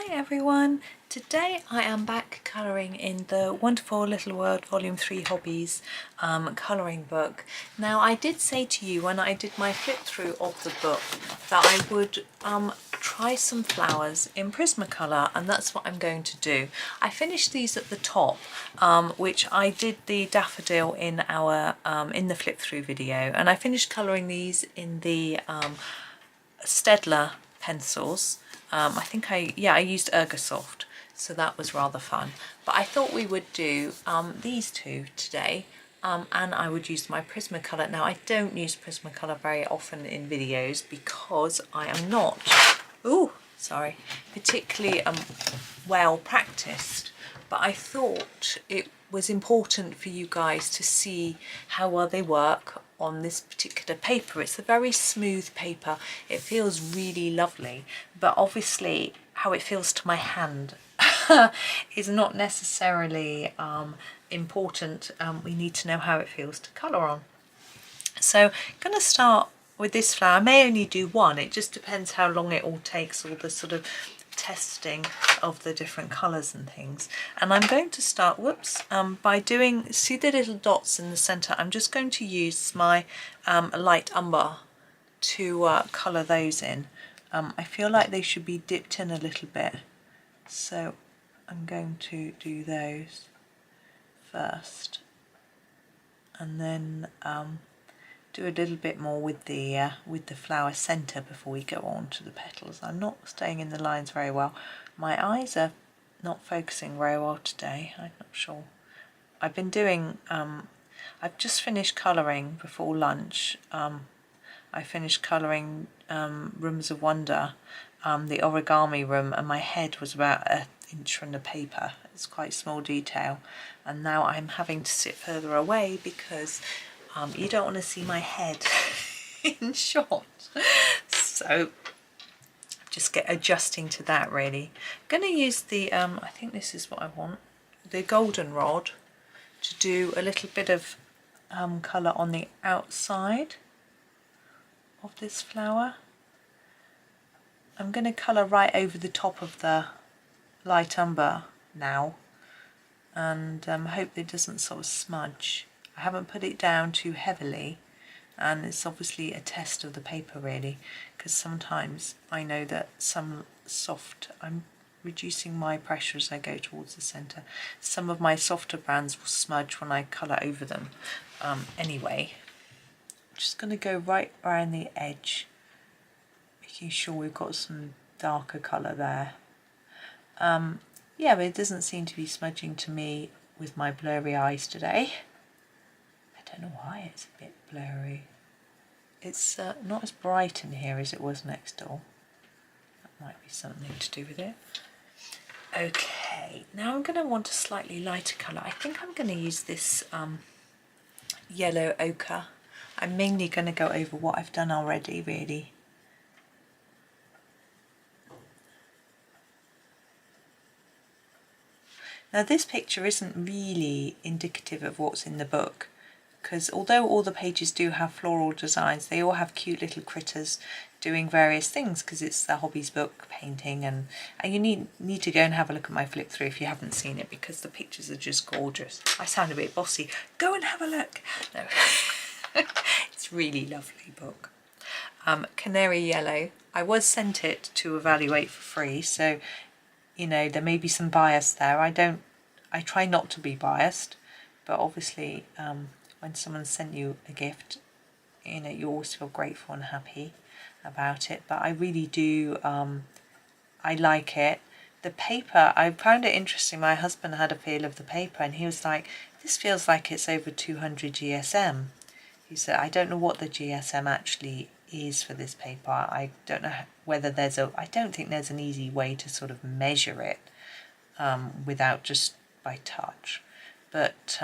Hi everyone! Today I am back colouring in the Wonderful Little World Volume 3 Hobbies colouring book. Now I did say to you when I did my flip through of the book that I would try some flowers in Prismacolor, and that's what I'm going to do. I finished these at the top, which I did the daffodil in our in the flip through video, and I finished colouring these in the Staedtler pencils. I think I used Ergosoft, so that was rather fun. But I thought we would do these two today, and I would use my Prismacolor. Now I don't use Prismacolor very often in videos because I am not, particularly well practiced. But I thought it was important for you guys to see how well they work on this particular paper. It's a very smooth paper. It feels really lovely, but obviously how it feels to my hand is not necessarily important. We need to know how it feels to colour on. So I'm going to start with this flower. I may only do one, it just depends how long it all takes, all the sort of testing of the different colours and things. And I'm going to start by doing, see the little dots in the centre, I'm just going to use my light umber to colour those in. I feel like they should be dipped in a little bit, so I'm going to do those first, and then do a little bit more with the flower centre before we go on to the petals. I'm not staying in the lines very well. My eyes are not focusing very well today. I'm not sure. I've been doing, I've just finished colouring before lunch. I finished colouring Rooms of Wonder, the origami room, and my head was about an inch from the paper. It's quite small detail, and now I'm having to sit further away because you don't want to see my head in shot. So just adjusting to that really. I'm going to use the, I think this is what I want, the goldenrod to do a little bit of colour on the outside of this flower. I'm going to colour right over the top of the light umber now, and hope it doesn't sort of smudge. I haven't put it down too heavily, and it's obviously a test of the paper really, because sometimes I know that some soft, I'm reducing my pressure as I go towards the centre, some of my softer brands will smudge when I colour over them. Anyway, I'm just going to go right around the edge, making sure we've got some darker colour there. Yeah, but it doesn't seem to be smudging to me with my blurry eyes today. I don't know why it's a bit blurry. It's not as bright in here as it was next door. That might be something to do with it. Okay, now I'm going to want a slightly lighter colour. I think I'm going to use this yellow ochre. I'm mainly going to go over what I've done already really. Now this picture isn't really indicative of what's in the book, because although all the pages do have floral designs, they all have cute little critters doing various things, because it's the Hobbies book, painting, and you need to go and have a look at my flip through if you haven't seen it, because the pictures are just gorgeous. I sound a bit bossy. Go and have a look. No, it's really lovely book. Canary yellow. I was sent it to evaluate for free, so you know there may be some bias there. I try not to be biased, but obviously when someone sent you a gift, you know, you always feel grateful and happy about it. But I really do, I like it. The paper, I found it interesting. My husband had a feel of the paper and he was like, this feels like it's over 200 GSM. He said, I don't know what the GSM actually is for this paper. I don't know whether there's I don't think there's an easy way to sort of measure it without just by touch. But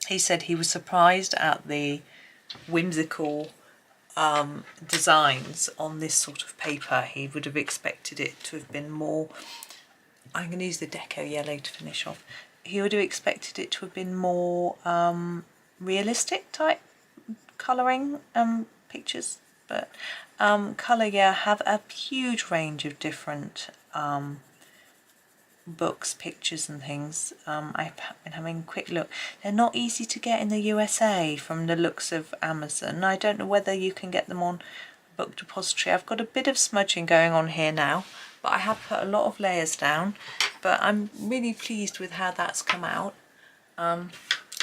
he said he was surprised at the whimsical designs on this sort of paper. He would have expected it to have been more, I'm going to use the Deco Yellow to finish off, he would have expected it to have been more realistic type colouring pictures but colour, yeah, have a huge range of different books, pictures and things. I've been having a quick look. They're not easy to get in the USA from the looks of Amazon. I don't know whether you can get them on Book Depository. I've got a bit of smudging going on here now, but I have put a lot of layers down, but I'm really pleased with how that's come out.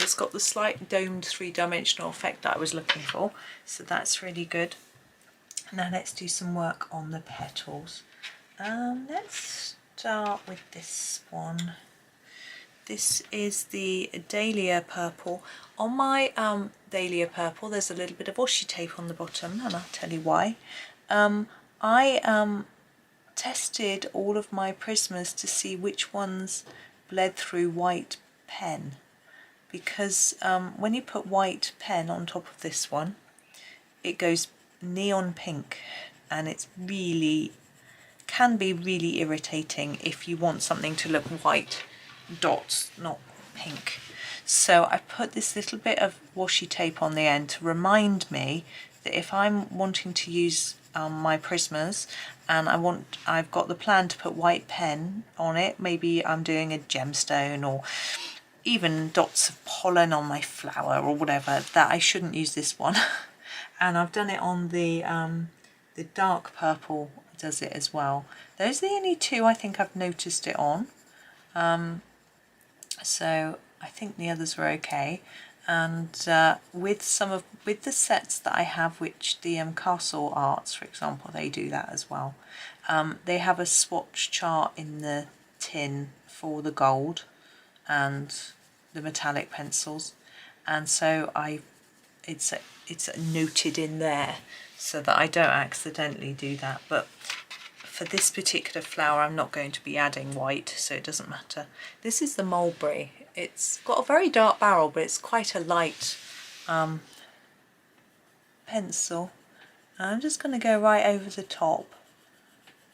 It's got the slight domed three-dimensional effect that I was looking for, so that's really good. Now let's do some work on the petals. Let's start with this one. This is the Dahlia Purple. On my Dahlia Purple there's a little bit of washi tape on the bottom, and I'll tell you why. I tested all of my Prismas to see which ones bled through white pen, because when you put white pen on top of this one it goes neon pink, and it's really can be really irritating if you want something to look white dots, not pink. So I put this little bit of washi tape on the end to remind me that if I'm wanting to use my Prismas and I've got the plan to put white pen on it, maybe I'm doing a gemstone or even dots of pollen on my flower or whatever, that I shouldn't use this one. And I've done it on the dark purple, does it as well. Those are the only two I think I've noticed it on. So I think the others were okay. And with the sets that I have, which the Castle Arts, for example, they do that as well. They have a swatch chart in the tin for the gold and the metallic pencils, and so it's noted in there so that I don't accidentally do that. But for this particular flower I'm not going to be adding white, so it doesn't matter. This is the Mulberry. It's got a very dark barrel, but it's quite a light pencil. I'm just going to go right over the top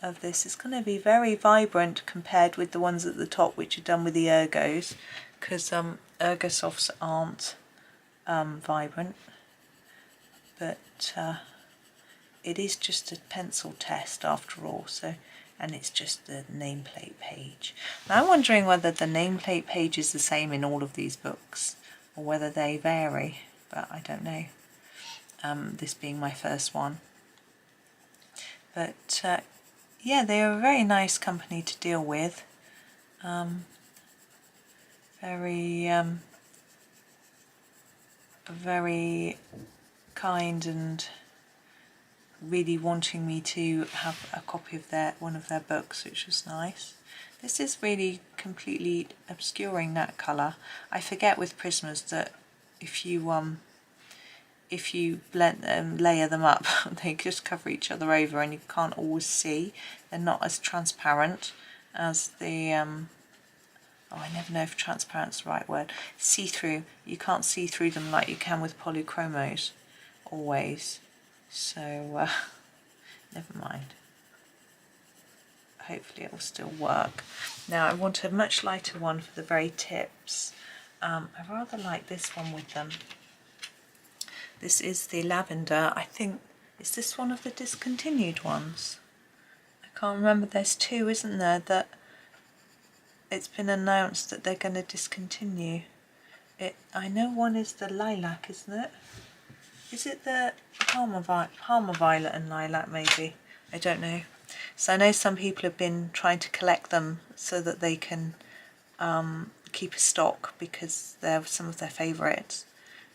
of this. It's going to be very vibrant compared with the ones at the top, which are done with the Ergos, because Ergosofts aren't vibrant, but it is just a pencil test after all. So, and it's just the nameplate page. Now I'm wondering whether the nameplate page is the same in all of these books or whether they vary, but I don't know, this being my first one. But yeah, they are a very nice company to deal with. Very kind, and really wanting me to have a copy of one of their books, which was nice. This is really completely obscuring that colour. I forget with Prismas that if you blend them, layer them up, they just cover each other over and you can't always see. They're not as transparent as the I never know if transparent's the right word. See-through. You can't see through them like you can with polychromos always. So never mind. Hopefully it will still work. Now I want a much lighter one for the very tips. I rather like this one with them. This is the Lavender. I think, is this one of the discontinued ones? I can't remember. There's two, isn't there, that it's been announced that they're going to discontinue. I know one is the Lilac, isn't it? Is it the Palmer Violet and Lilac maybe? I don't know. So I know some people have been trying to collect them so that they can keep a stock, because they're some of their favourites.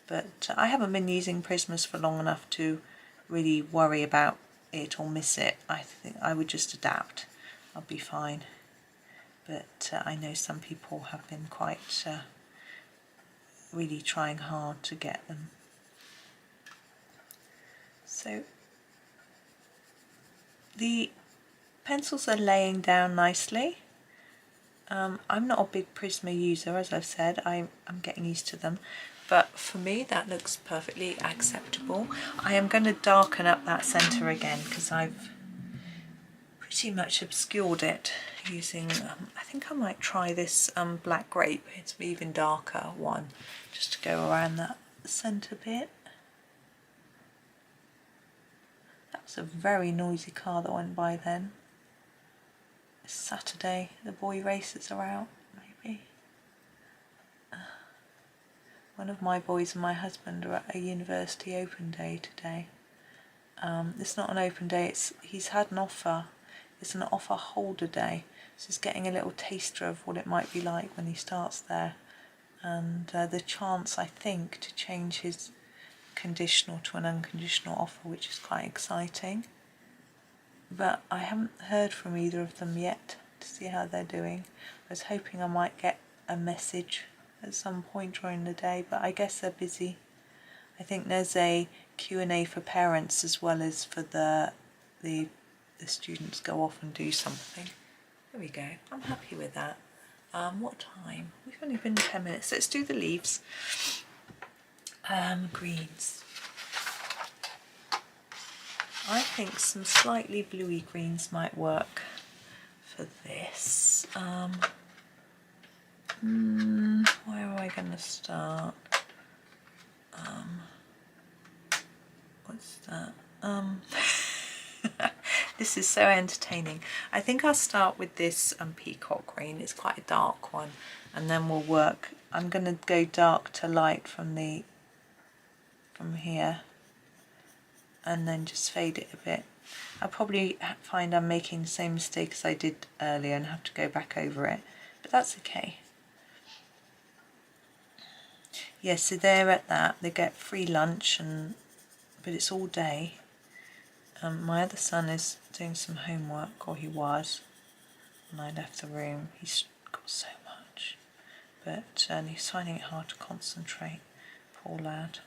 But I haven't been using Prismas for long enough to really worry about it or miss it. I think I would just adapt. I'll be fine. But I know some people have been quite really trying hard to get them. So the pencils are laying down nicely. I'm not a big Prisma user, as I've said. I'm getting used to them, but for me that looks perfectly acceptable. I am going to darken up that centre again because I've pretty much obscured it using, I think I might try this Black Grape. It's an even darker one, just to go around that centre bit. That was a very noisy car that went by then. It's Saturday, the boy races are out, maybe. One of my boys and my husband are at a university open day today. It's not an open day, he's had an offer. It's an offer holder day, so he's getting a little taster of what it might be like when he starts there. And the chance, I think, to change his conditional to an unconditional offer, which is quite exciting. But I haven't heard from either of them yet to see how they're doing. I was hoping I might get a message at some point during the day, but I guess they're busy. I think there's a Q&A for parents as well as for the students go off and do something. There we go. I'm happy with that. What time? We've only been 10 minutes. Let's do the leaves. Greens. I think some slightly bluey greens might work for this. Where am I going to start? What's that? This is so entertaining. I think I'll start with this peacock green. It's quite a dark one, and then we'll work. I'm going to go dark to light from here, and then just fade it a bit. I'll probably find I'm making the same mistake as I did earlier and have to go back over it, but that's okay. Yeah, so they're at that. They get free lunch, but it's all day. My other son is doing some homework, or he was, when I left the room. He's got so much, but he's finding it hard to concentrate, poor lad.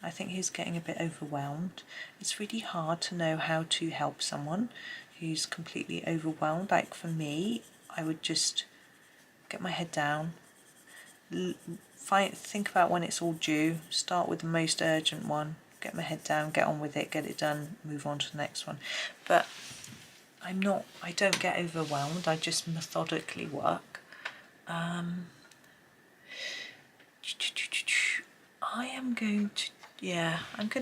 I think he's getting a bit overwhelmed. It's really hard to know how to help someone who's completely overwhelmed. Like for me, I would just get my head down, think about when it's all due, start with the most urgent one, get my head down, get on with it, get it done, move on to the next one. But I don't get overwhelmed, I just methodically work. I am going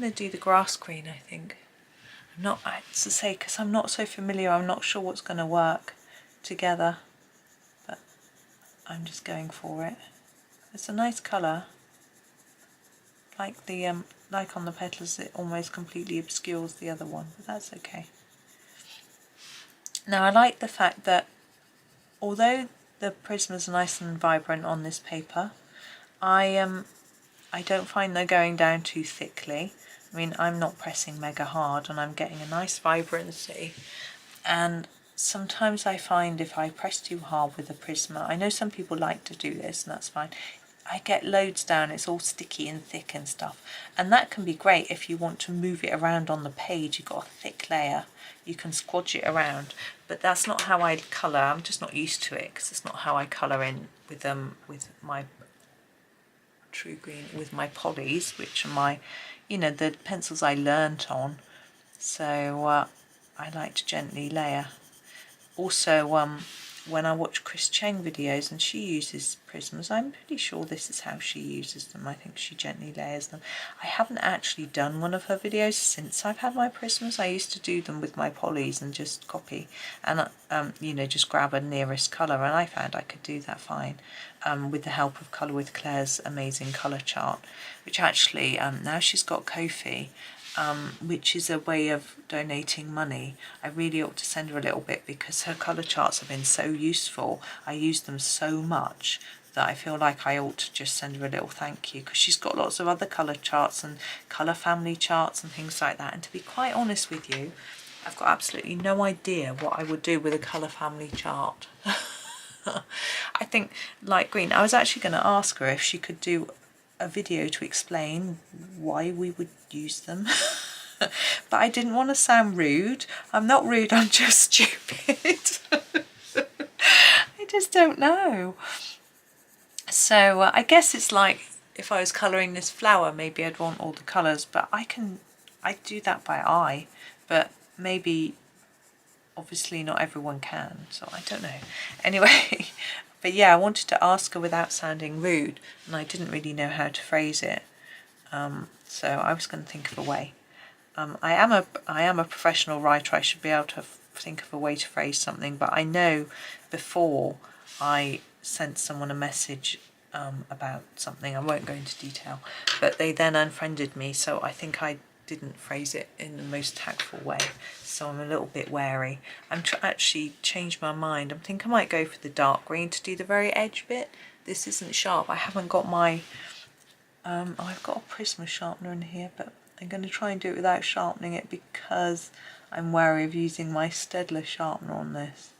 to do the grass green, I think. It's to say, because I'm not so familiar, I'm not sure what's going to work together, but I'm just going for it. It's a nice colour. Like on the petals, it almost completely obscures the other one, but that's okay. Now I like the fact that although the prismas are nice and vibrant on this paper, I don't find they're going down too thickly. I mean, I'm not pressing mega hard and I'm getting a nice vibrancy. And sometimes I find if I press too hard with a Prisma, I know some people like to do this and that's fine, I get loads down, it's all sticky and thick and stuff. And that can be great if you want to move it around on the page. You've got a thick layer, you can squodge it around. But that's not how I colour, I'm just not used to it because it's not how I colour in with my true green, with my polys, which are my, the pencils I learnt on. So I like to gently layer. Also, when I watch Chris Cheng videos and she uses prisms, I'm pretty sure this is how she uses them. I think she gently layers them. I haven't actually done one of her videos since I've had my prisms. I used to do them with my polys and just copy and just grab a nearest colour, and I found I could do that fine with the help of Colour with Claire's amazing colour chart, which actually now she's got Ko-fi, which is a way of donating money. I really ought to send her a little bit because her colour charts have been so useful. I use them so much that I feel like I ought to just send her a little thank you, because she's got lots of other colour charts and colour family charts and things like that. And to be quite honest with you, I've got absolutely no idea what I would do with a colour family chart. I think light green, I was actually going to ask her if she could do a video to explain why we would use them. But I didn't want to sound rude. I'm not rude, I'm just stupid. I just don't know. So I guess it's like if I was colouring this flower, maybe I'd want all the colours, but I do that by eye, but maybe obviously not everyone can, so I don't know. Anyway, but yeah, I wanted to ask her without sounding rude, and I didn't really know how to phrase it. So I was going to think of a way. I am a professional writer. I should be able to think of a way to phrase something, but I know before I sent someone a message about something, I won't go into detail, but they then unfriended me, so I think I didn't phrase it in the most tactful way, so I'm a little bit wary. I'm actually changed my mind. I think I might go for the dark green to do the very edge bit. This isn't sharp. I haven't got my I've got a Prisma sharpener in here, but I'm going to try and do it without sharpening it because I'm wary of using my Staedtler sharpener on this.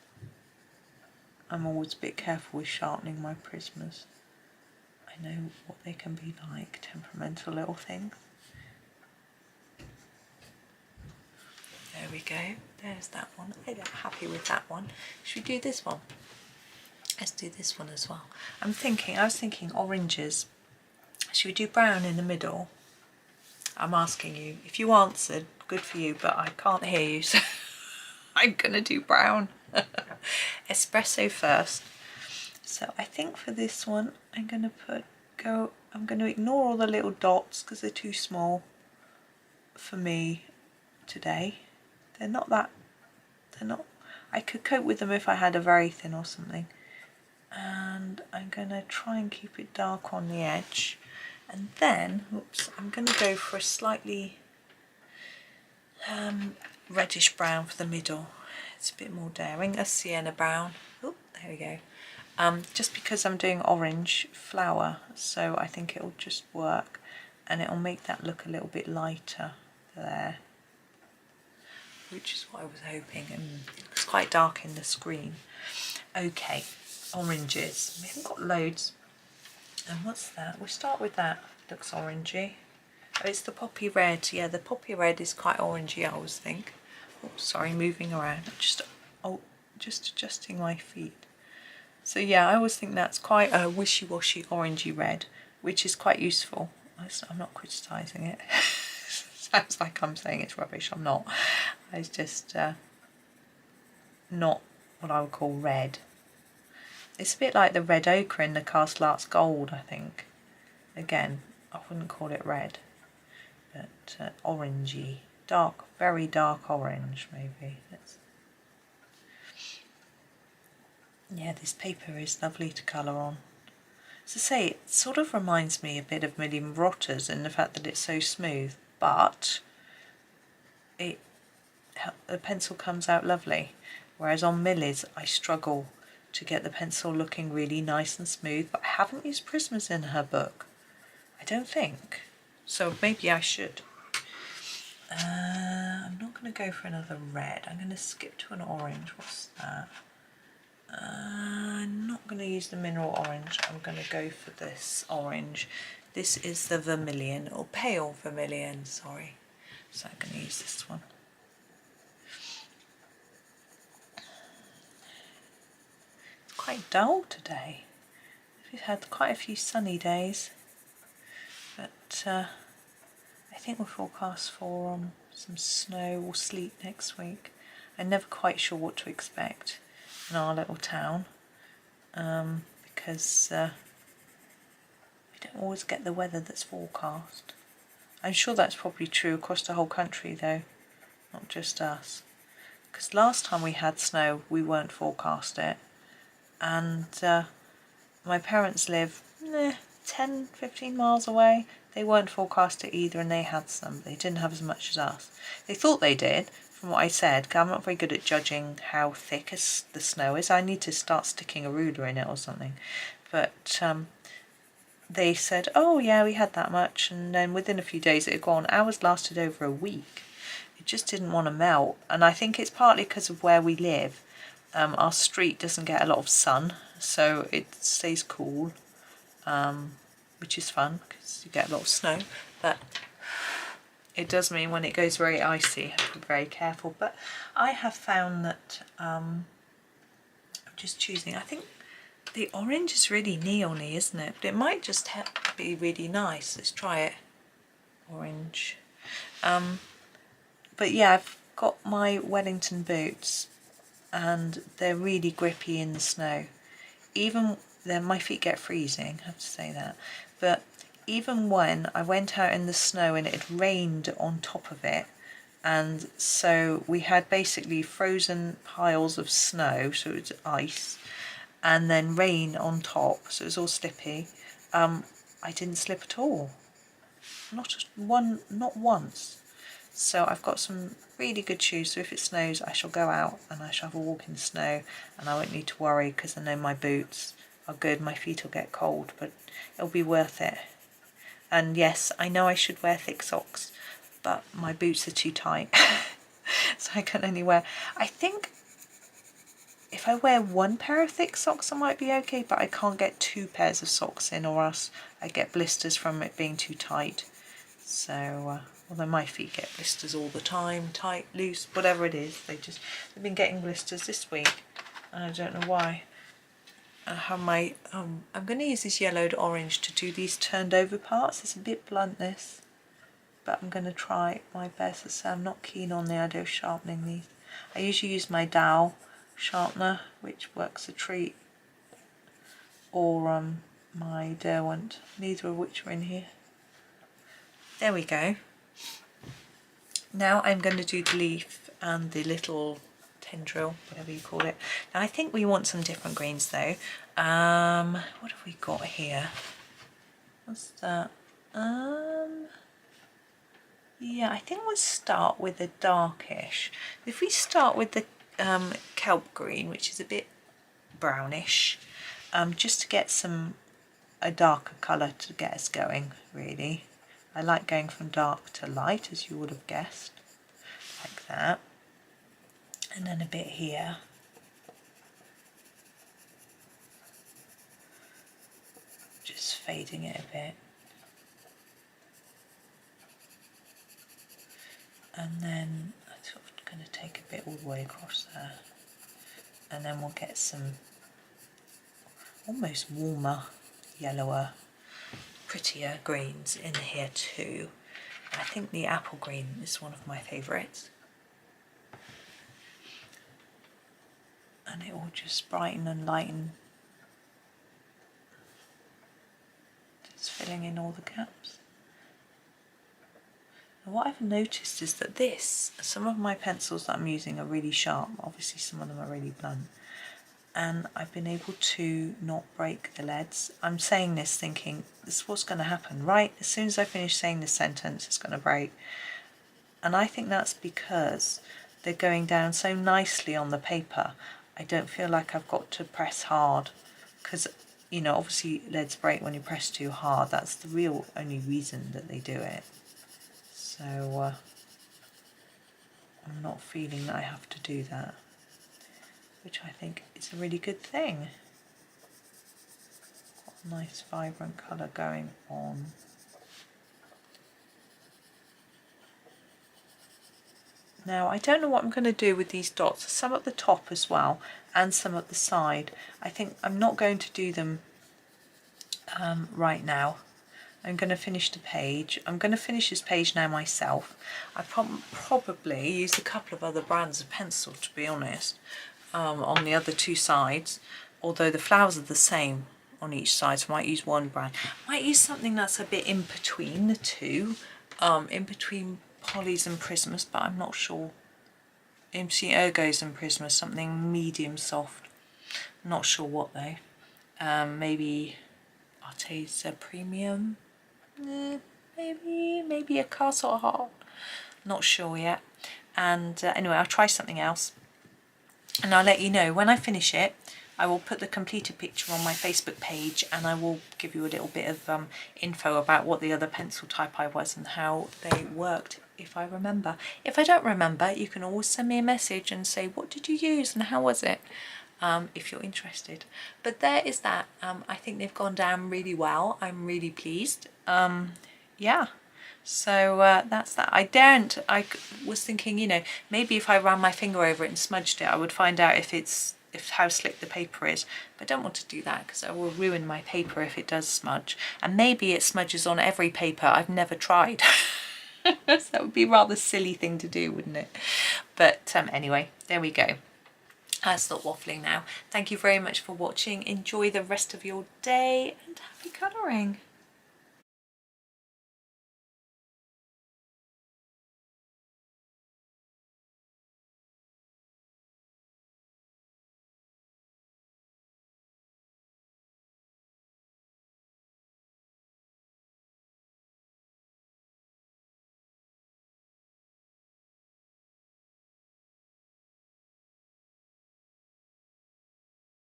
I'm always a bit careful with sharpening my Prismas. I know what they can be like, temperamental little things. There we go, there's that one. I'm happy with that one. Should we do this one? Let's do this one as well. I was thinking oranges. Should we do brown in the middle? I'm asking you. If you answered, good for you, but I can't hear you, so I'm gonna do brown. Espresso first. So I think for this one, I'm gonna ignore all the little dots because they're too small for me today. I could cope with them if I had a very thin or something. And I'm gonna try and keep it dark on the edge. And then, oops, I'm going to go for a slightly reddish brown for the middle. It's a bit more daring, a sienna brown. Oh, there we go. Just because I'm doing orange flower, so I think it'll just work, and it'll make that look a little bit lighter there, which is what I was hoping. And it's quite dark in the screen. Okay, oranges. We haven't got loads. And what's that? We'll start with that. Looks orangey. Oh, it's the poppy red. Yeah, the poppy red is quite orangey, I always think. Oh, sorry, moving around. Just adjusting my feet. So yeah, I always think that's quite a wishy-washy orangey red, which is quite useful. I'm not criticising it. Sounds like I'm saying it's rubbish. I'm not. It's just not what I would call red. It's a bit like the red ochre in the Castle Arts Gold, I think. Again, I wouldn't call it red, but orangey, dark, very dark orange maybe. Yeah, this paper is lovely to colour on. As I say, it sort of reminds me a bit of Million Rotters in the fact that it's so smooth, but the pencil comes out lovely, whereas on Millie's I struggle to get the pencil looking really nice and smooth, but I haven't used Prismas in her book, I don't think, so maybe I should. I'm not going to go for another red. I'm going to skip to an orange. What's that? I'm not going to use the mineral orange. I'm going to go for this orange. This is the vermilion, or pale vermilion, sorry. So I'm going to use this one. Quite dull today. We've had quite a few sunny days, but I think we're forecast for some snow or sleet next week. I'm never quite sure what to expect in our little town, because we don't always get the weather that's forecast. I'm sure that's probably true across the whole country though, not just us, because last time we had snow we weren't forecast it. And my parents live 10-15 miles away. They weren't forecast it either, and they had some. They didn't have as much as us. They thought they did, from what I said. I'm not very good at judging how thick the snow is. I need to start sticking a ruler in it or something. But they said, oh yeah, we had that much, and then within a few days it had gone. Ours lasted over a week. It just didn't want to melt, and I think it's partly because of where we live. Our street doesn't get a lot of sun, so it stays cool, which is fun because you get a lot of snow, but it does mean when it goes very icy you have to be very careful. But I have found that I'm just choosing, I think the orange is really neon-y, isn't it? But it might just be really nice. Let's try it. Orange. But yeah, I've got my Wellington boots, and they're really grippy in the snow. Even then, my feet get freezing, I have to say that. But even when I went out in the snow and it had rained on top of it, and so we had basically frozen piles of snow, so it's ice, and then rain on top, so it was all slippy. I didn't slip at all, not once. So I've got some really good shoes, so if it snows I shall go out and I shall have a walk in the snow, and I won't need to worry because I know my boots are good. My feet will get cold, but it'll be worth it. And yes, I know I should wear thick socks, but my boots are too tight. So I can only wear, I think if I wear one pair of thick socks I might be okay, but I can't get 2 pairs of socks in, or else I get blisters from it being too tight. So although my feet get blisters all the time, tight, loose, whatever it is, they've been getting blisters this week, and I don't know why. I have my I'm going to use this yellowed orange to do these turned over parts. It's a bit blunt, this, but I'm going to try my best. So I'm not keen on the idea of sharpening these. I usually use my dowel sharpener, which works a treat, or my Derwent, neither of which are in here. There we go. Now I'm going to do the leaf and the little tendril, whatever you call it. Now I think we want some different greens though. What have we got here? What's that? Yeah, I think we'll start with a darkish. If we start with the kelp green, which is a bit brownish, just to get a darker colour to get us going, really. I like going from dark to light, as you would have guessed, like that. And then a bit here. Just fading it a bit. And then I'm sort of going to take a bit all the way across there. And then we'll get some almost warmer, yellower, prettier greens in here too. I think the apple green is one of my favourites. And it will just brighten and lighten. Just filling in all the gaps. And what I've noticed is that some of my pencils that I'm using are really sharp. Obviously some of them are really blunt. And I've been able to not break the leads. I'm saying this thinking, this is what's going to happen, right? As soon as I finish saying this sentence, it's going to break. And I think that's because they're going down so nicely on the paper. I don't feel like I've got to press hard, because, you know, obviously leads break when you press too hard. That's the real only reason that they do it. So I'm not feeling that I have to do that, which I think is a really good thing. Got a nice vibrant colour going on. Now I don't know what I'm going to do with these dots, some at the top as well and some at the side. I think I'm not going to do them right now. I'm going to finish the page. I'm going to finish this page now myself. I probably used a couple of other brands of pencil, to be honest, on the other 2 sides, although the flowers are the same on each side, so I might use one brand. I might use something that's a bit in between the two, in between Polly's and Prismas, but I'm not sure. In between Ergo's and Prismas, something medium soft. I'm not sure what though. Maybe Arteza Premium. Maybe a Castle Heart. Not sure yet. And anyway, I'll try something else. And I'll let you know when I finish it. I will put the completed picture on my Facebook page, and I will give you a little bit of info about what the other pencil type I was and how they worked, if I remember. If I don't remember, you can always send me a message and say, what did you use and how was it, if you're interested. But there is that. I think they've gone down really well. I'm really pleased. Yeah. So that's that. I was thinking, you know, maybe if I ran my finger over it and smudged it, I would find out if how slick the paper is. But I don't want to do that because I will ruin my paper if it does smudge. And maybe it smudges on every paper. I've never tried. So that would be a rather silly thing to do, wouldn't it? But anyway, there we go. I'll stop waffling now. Thank you very much for watching. Enjoy the rest of your day and happy colouring.